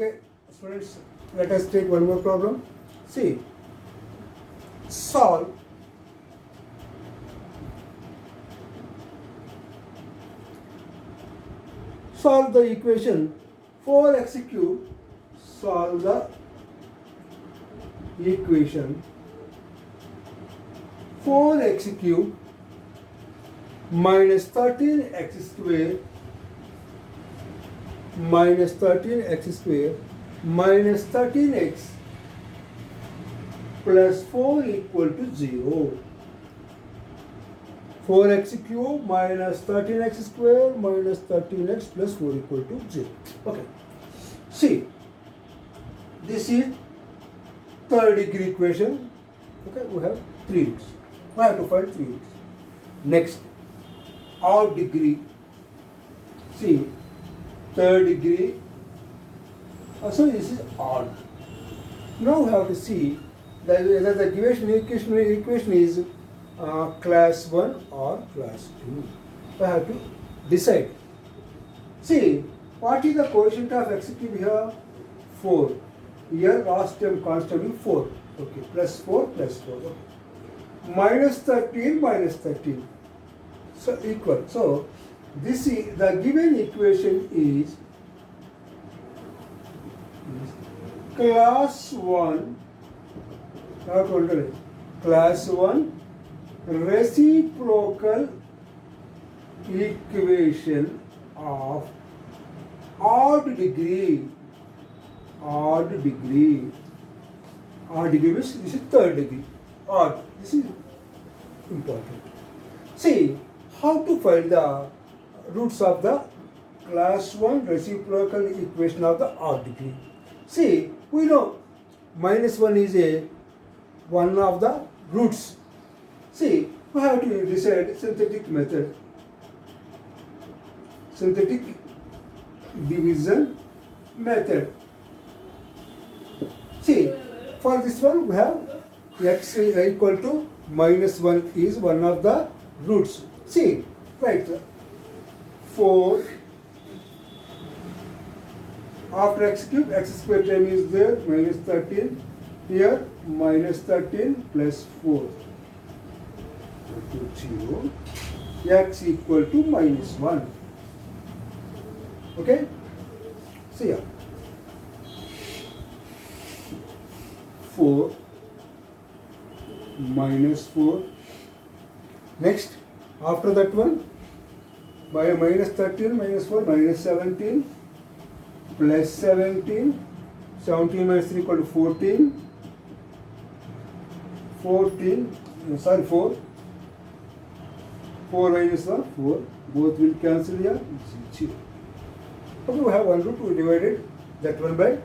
Okay, students, let us take one more problem. See, solve the equation 4x cube. Solve the equation 4x cube minus 13x square minus 13x square minus 13x plus 4 equal to 0. 4x cube minus 13x square minus 13x plus 4 equal to 0. Okay. See, this is third degree equation. Okay, we have 3 roots. We have to find 3 roots. Next, odd degree. See, third degree. So this is odd. Now we have to see whether the given equation is class 1 or class 2. We have to decide. See, what is the coefficient of x cube here? 4. Here last term constant is 4. Okay, plus 4 plus 4. Okay. Minus 13 minus 13. So equal. So this is the given equation is class 1, not wondering, class 1 reciprocal equation of odd degree. Odd degree means this is third degree. Odd. This is important. See, how to find the roots of the class 1 reciprocal equation of the odd degree. See, we know minus 1 is one of the roots. See, we have to decide synthetic method. Synthetic division method. See, for this one we have x equal to minus 1 is one of the roots. See, right, 4 after x cube, x square term is there, minus 13. Here, minus 13 plus 4 equal to 0. X equal to minus 1. Okay? See here. 4 minus 4. Next, after that one, by minus 13 minus 4 minus 17 plus 17. 17 minus 3 equal to 14. 4. 4 minus 1, 4. Both will cancel here. 0. Okay, we have one root, we divided that one by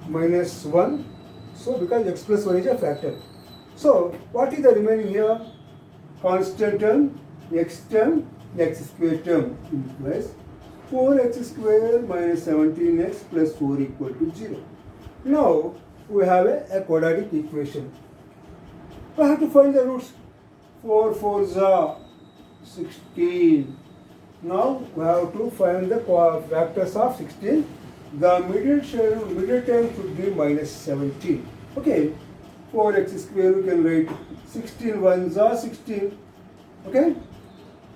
minus 1. So, because x plus 1 is a factor. So, what is the remaining here? Constant term, x square term implies 4x square minus 17x plus 4 equal to 0. Now, we have a quadratic equation. We have to find the roots. 4 4s are 16. Now, we have to find the factors of 16. The middle term should be minus 17. Okay, 4x square we can write 16 ones are 16. Okay,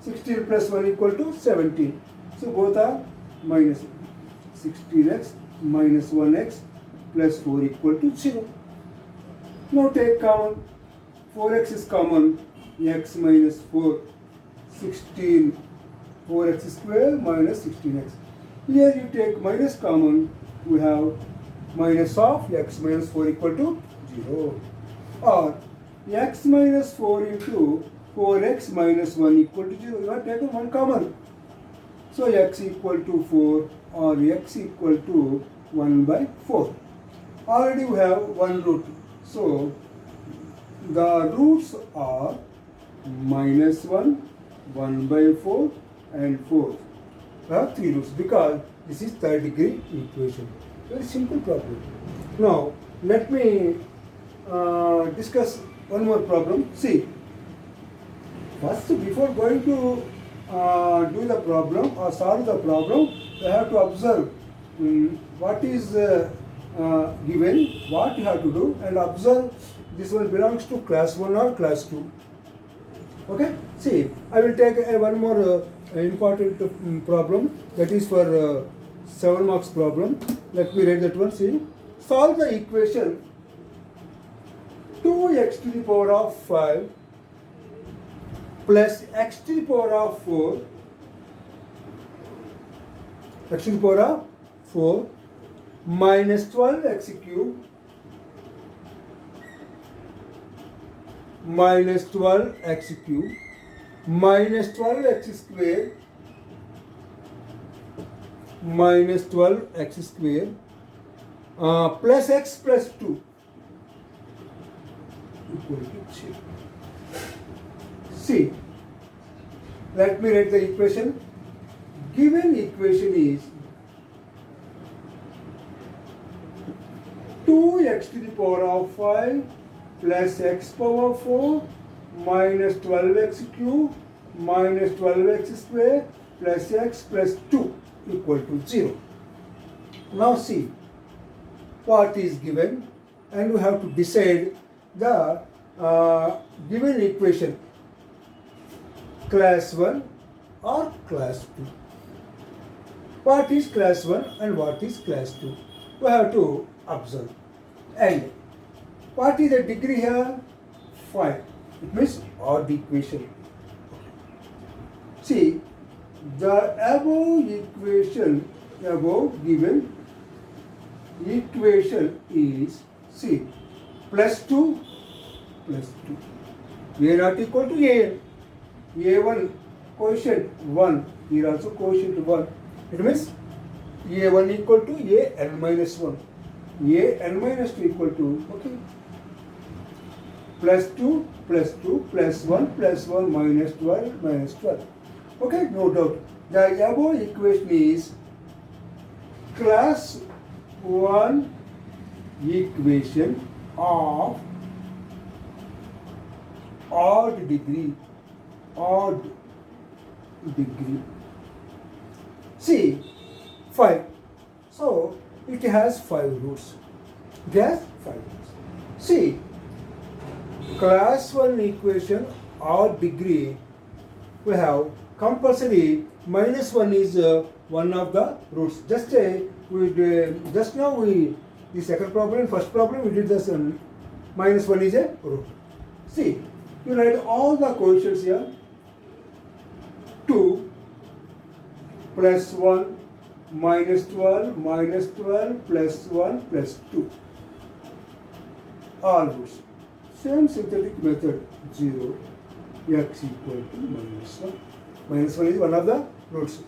16 plus 1 equal to 17. So both are minus 16x minus 1x plus 4 equal to 0. Now take common. 4x is common. X minus 4. 16. 4x square minus 16x. Here you take minus common. We have minus of x minus 4 equal to 0. Or x minus 4 into 4x minus 1 equal to 0. You have taken one common. So x equal to 4 or x equal to 1 by 4. Already we have one root. So the roots are minus 1, 1 by 4 and 4. We have 3 roots because this is third degree equation. Very simple problem. Now let me discuss one more problem. See, first before going to do the problem or solve the problem, we have to observe what is given, what you have to do, and observe this one belongs to class 1 or class 2. Okay, see, I will take one more important problem, that is for 7 marks problem. Let me read that one. See, solve the equation 2x to the power of 5 plus x to the power of 4, x to the power of 4 minus 12x cube minus 12x cube minus 12x square minus 12x square plus x plus 2 equal to 0. See, let me write the equation. Given equation is 2x to the power of 5 plus x power 4 minus 12x cube minus 12x square plus x plus 2 equal to 0. Now see what is given, and we have to decide the given equation, class 1 or class 2. What is class 1 and what is class 2? We have to observe. And what is the degree here? 5. It means odd equation. See, the above equation, above given equation is, see, plus 2 plus 2. A not equal to a. A1 quotient 1. Here also quotient 1. It means a1 equal to a n minus 1. A n minus 2 equal to, okay, plus 2 plus 2 plus 1 minus 12 minus 12. Okay, no doubt. The above equation is class 1 equation of odd degree. Odd degree. See, 5. So, it has 5 roots. It has 5 roots. See, class 1 equation odd degree, we have compulsory minus 1 is one of the roots. Just now the second problem, first problem we did this minus 1 is a root. See, you write all the coefficients here. 2 plus 1 minus 12 plus 1 plus 2. All roots. Same synthetic method. 0 x equal to minus 1. Minus 1 is one of the roots.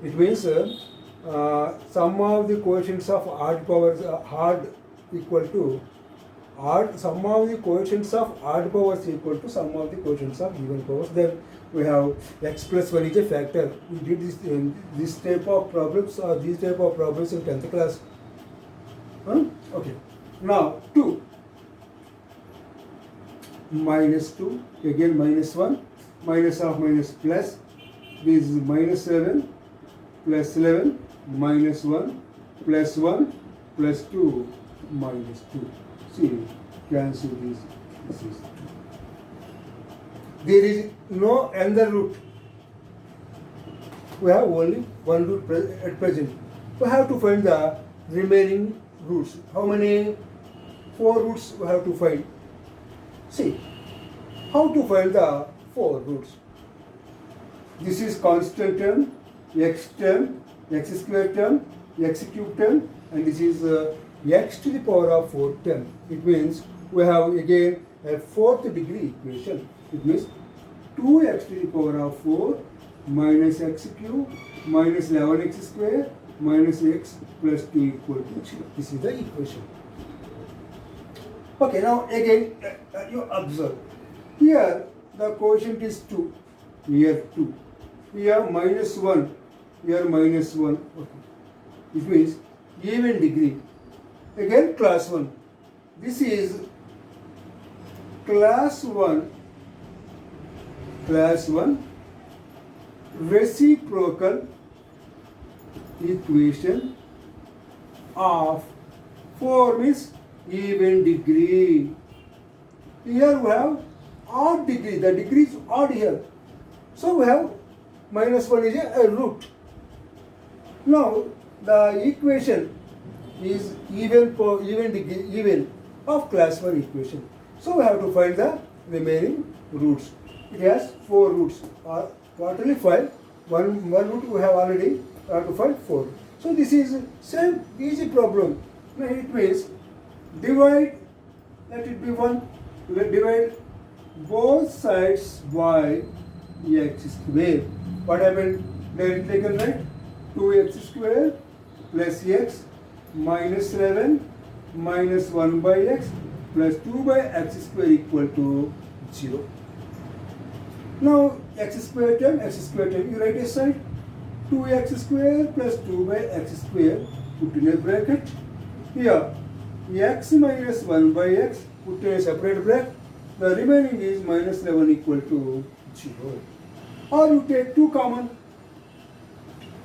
It means sum of the coefficients of odd powers odd equal to odd, sum of the coefficients of odd powers equal to sum of the coefficients of even powers. Then we have x plus 1 is a factor. We did this type of problems or these type of problems in 10th class. Okay. Now 2 minus 2, again minus 1, minus of minus plus, this is minus 7 plus 11 minus 1 plus 1 plus 2 minus 2. See, cancel this. This is 2. There is no another root. We have only one root at present. We have to find the remaining roots. How many? 4 roots we have to find. See, how to find the 4 roots. This is constant term, x square term, x cube term, and this is x to the power of 4 term. It means we have again a 4th degree equation. It means 2x to the power of 4 minus x cube minus 11x square minus x plus 2 equal to 0. This is the equation. Okay, now again you observe. Here the quotient is 2. Here 2. Here minus 1. Here minus 1. Okay. It means even degree. Again class 1. This is class 1 reciprocal equation of 4 means even degree. Here we have odd degree. The degree is odd here. So we have minus 1 is a root. Now the equation is even of class 1 equation. So we have to find the remaining roots. It has 4 roots, or totally 5. One root we have already. We have to find 4. So this is same easy problem. Now it means divide. Let it be 1. We will divide both sides by x square. What happened? Directly I can write 2x square plus x minus 11 minus 1 by x plus 2 by x square equal to 0. Now x square term, you write aside 2x square plus 2 by x square, put in a bracket. Here x minus 1 by x, put in a separate bracket. The remaining is minus 11 equal to 0. Or you take 2 common.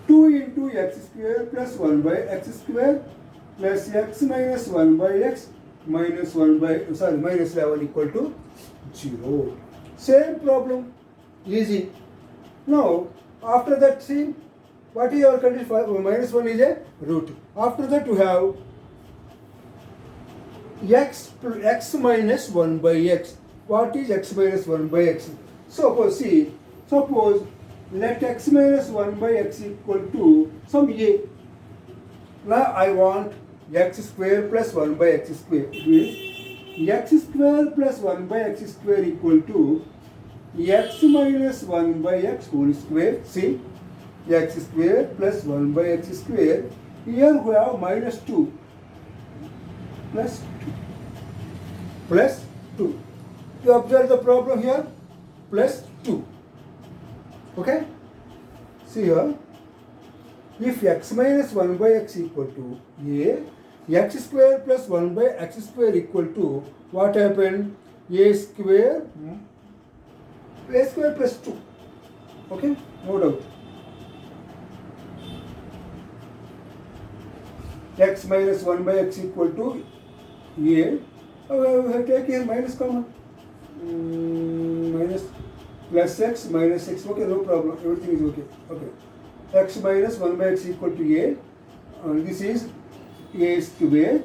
2 into x square plus 1 by x square plus x minus 1 by x minus 11 equal to 0. Same problem. Easy. Now, after that, see, what is our condition? Minus 1 is a root. After that, we have x minus 1 by x. What is x minus 1 by x? Suppose let x minus 1 by x equal to some a. Now I want x square plus 1 by x square. It means x square plus 1 by x square equal to x minus 1 by x whole square. See, x square plus 1 by x square. Here we have minus 2 plus 2 plus 2. You observe the problem here, plus 2. Okay? See here, if x minus 1 by x equal to a, x square plus 1 by x square equal to, what happened? A square plus 2. Okay? No doubt. X minus 1 by x equal to a. We have take here minus common. Minus plus x minus x. Okay, no problem. Everything is okay. Okay. X minus 1 by x equal to a. This is a square.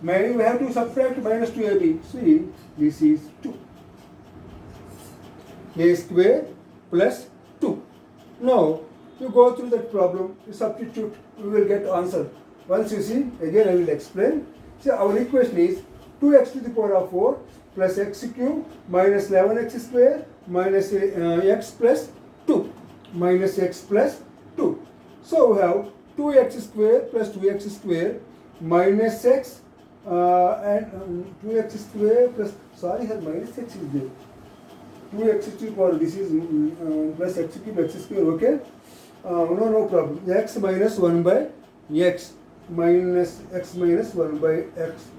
We have to subtract minus 2ab. See, this is 2. A square plus 2. Now, you go through that problem, you substitute, you will get answer. Once you see, again I will explain. See, our equation is 2x to the power of 4 plus x cube minus 11x square minus x plus 2 minus x plus 2. So we have 2x square plus 2x square minus x and 2x square plus, sorry here minus x is there. 2x to the power, this is plus x cube x square, okay? No problem. X minus 1 by x minus x minus 1 by x.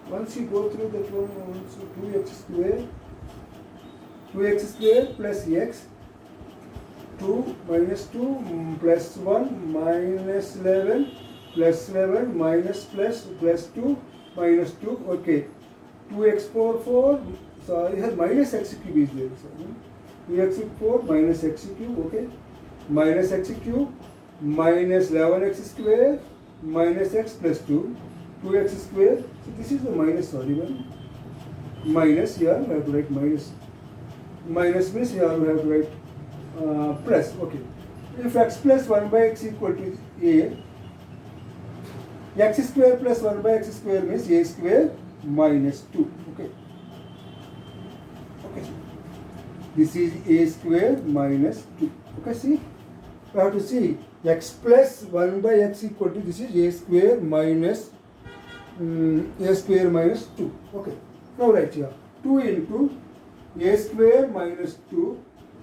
Once you go through that one, so 2x square plus x, 2 minus 2 plus 1 minus 11 plus 11 minus plus 2 minus 2, okay. 2x power 4, sorry, here minus x cube is there. So, 2x 4 minus x cube, okay. Minus x cube minus 11x square minus x plus 2. 2x square, so this is the minus, sorry man. Minus here, we have to write minus. Minus means here we have to write plus, okay. If x plus 1 by x equal to a, x square plus 1 by x square means a square minus 2, okay. Okay, this is a square minus 2, okay, see. We have to see x plus 1 by x equal to, this is a square minus a square minus 2. Okay. Now write here 2 into a square minus 2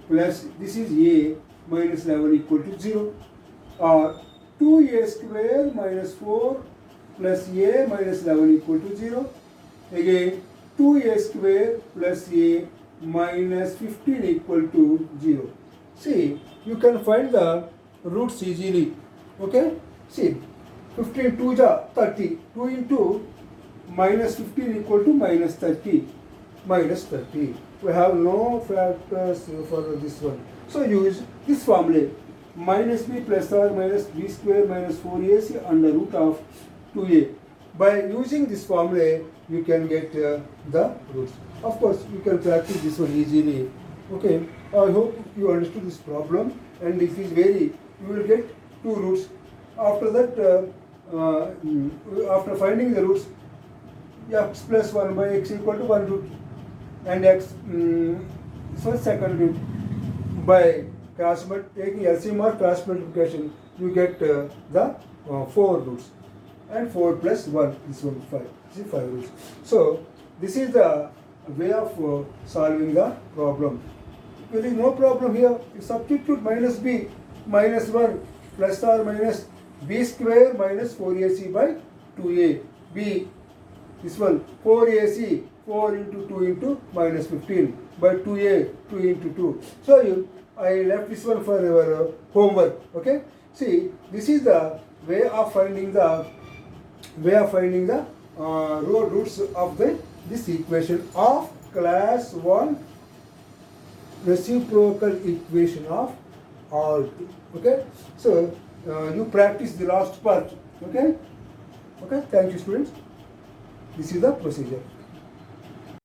plus this is a minus 11 equal to 0, or 2a square minus 4 plus a minus 11 equal to 0. Again 2a square plus a minus 15 equal to 0. See, you can find the roots easily. Okay. See, 15 2 ja 30. 2 into minus 15 equal to minus 30. Minus 30. We have no factors for this one. So use this formula. Minus b plus or minus b square minus 4ac under root of 2a. By using this formula, you can get the roots. Of course, you can practice this one easily. Okay, I hope you understood this problem, and it is very, you will get two roots. After that, after finding the roots, x plus 1 by x equal to 1 root, and x, so second root. By taking LCM or cross multiplication, you get the 4 roots, and 4 plus 1, this one 5. This is 5 roots. So this is the way of solving the problem. There is no problem here. You substitute minus b minus 1 plus or minus b square minus 4ac by 2a. b, this one 4ac, 4 into 2 into minus 15 by 2a, 2 into 2. So I left this one for your homework. Okay. See, this is the way of finding the row roots of this equation of class 1 reciprocal equation of alt. Okay. So you practice the last part. Okay. Okay. Thank you, students. This is the procedure.